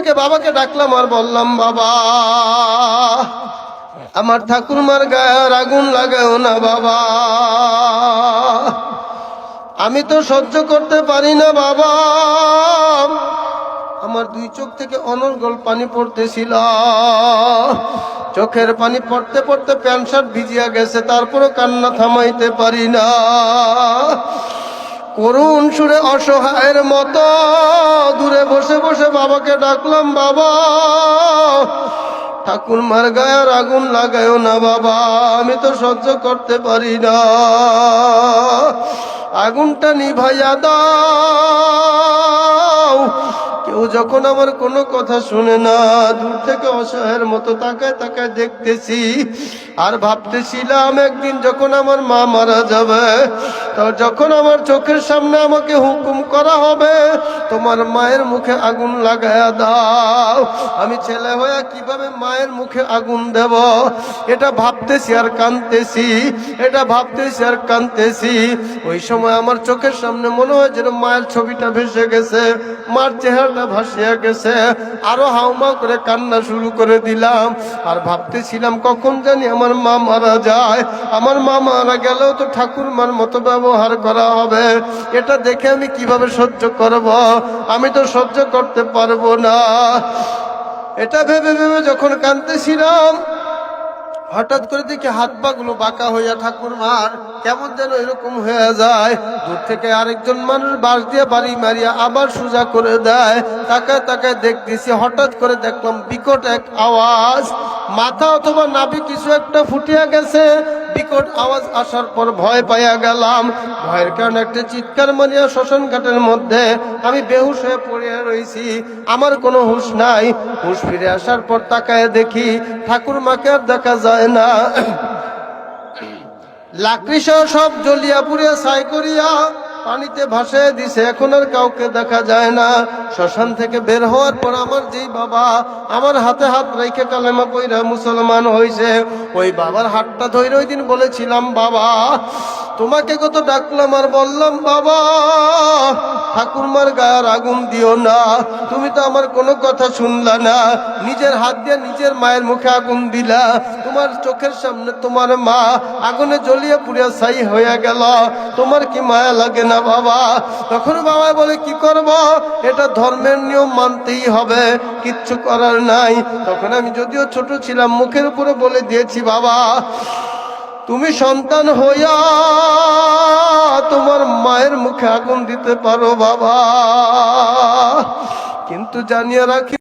থেকে বাবাকে ডাকলাম আর বললাম, বাবা আমার ঠাকুরমার গায়ে আর আগুন লাগাও না বাবা, আমি তো সহ্য করতে পারি না বাবা। আমার দুই চোখ থেকে অনর্গল পানি পড়তেছিল, চোখের পানি পড়তে পড়তে প্যান্ট শার্ট ভিজিয়া গেছে, তারপরও কান্না থামাইতে পারি না। করুণ সুরে অসহায়ের মতো দূরে বসে বসে বাবাকে ডাকলাম, বাবা ঠাকুরমার গায়ে আর আগুন লাগায়ও না বাবা, আমি তো সহ্য করতে পারি না, আগুনটা নিভাইয়া দাও। কেউ যখন আমার কোনো কথা শুনে না, দূর থেকে অসহায়ের মতো তাকায় তাকায় দেখতেছি আর ভাবতেছিলাম, একদিন যখন আমার মা মারা যাবে, তো যখন আমার চোখের সামনে আমাকে হুকুম করা হবে তোমার মায়ের মুখে আগুন লাগায়া দাও, আমি ছেলে হয়ে কিভাবে মায়ের মুখে আগুন দেব, এটা ভাবতেছি আর কাঁদতেছি, এটা ভাবতেছি আর কাঁদতেছি। ওই সময় আমার চোখের সামনে মনে হয় যেন মায়ের ছবিটা ভেসে গেছে, মার চেহারাটা ভাসিয়া গেছে, আরো হাউমা করে কান্না শুরু করে দিলাম। আর ভাবতেছিলাম কখন জানি আমার মা মারা যায়, আমার মা মারা গেলেও তো ঠাকুরমার মতো ব্যবহার করা হবে, এটা দেখে আমি কিভাবে সহ্য করব, আমি তো সহ্য করতে পারবো না। এটা ভেবে ভেবে যখন কাঁদতেছিলাম, হঠাৎ করে দেখি হাত পা গুলো বাঁকা হইয়া ঠাকুরমার কেমন যেন এরকম হয়ে যায়। দূর থেকে আরেকজন মানুষ বাঁশ দিয়ে বাড়ি মারিয়া আবার সোজা করে দেয়। তাকায় তাকায় দেখতেছি, হঠাৎ করে দেখলাম বিকট এক আওয়াজ, মাথা অথবা নাভি কিছু একটা ফুটিয়া গেছে। বিকট আওয়াজ আসার পর ভয় পাইয়া গেলাম, ভয়ের কারণে একটা চিৎকার মারিয়া শ্মশান ঘাটের মধ্যে আমি বেহুশ হয়ে পড়িয়া রয়েছি, আমার কোনো হুঁশ নাই। হুঁশ ফিরে আসার পর তাকায় দেখি ঠাকুরমাকে আর দেখা যায় না, লাকড়ি সহ সব জ্বলিয়া পুড়িয়া ছাই করিয়া পানিতে ভাসায় দিছে, এখন আর কাউকে দেখা যায় না। শ্মশান থেকে বের হওয়ার পর আমার যেই বাবা আমার হাতে হাত রেখে কালেমা পইরা মুসলমান হইছে, ওই বাবার হাতটা ধরে ওই দিন বলেছিলাম, বাবা তোমাকে কত ডাকলাম আর বললাম, বাবা ঠাকুরমার গায়ের আগুন দিও না, তুমি তো আমার কোনো কথা শুনলা না, নিজের হাত দিয়ে নিজের মায়ের মুখে আগুন দিলা, তোমার চোখের সামনে তোমার মা আগুনে জ্বলিয়ে পুড়িয়া ছাই হয়ে গেল, তোমার কি মায়া লাগে না বাবা? তখন বাবা বলে, কি করব, এটা ধর্মের নিয়ম, মানতেই হবে, কিচ্ছু করার নাই। তখন আমি যদিও ছোট ছিলাম, মুখের উপরে বলে দিয়েছি, বাবা তুমি সন্তান হইয়া তোমার মায়ের মুখে আগুন দিতে পারো বাবা, কিন্তু জানিয়ে রাখি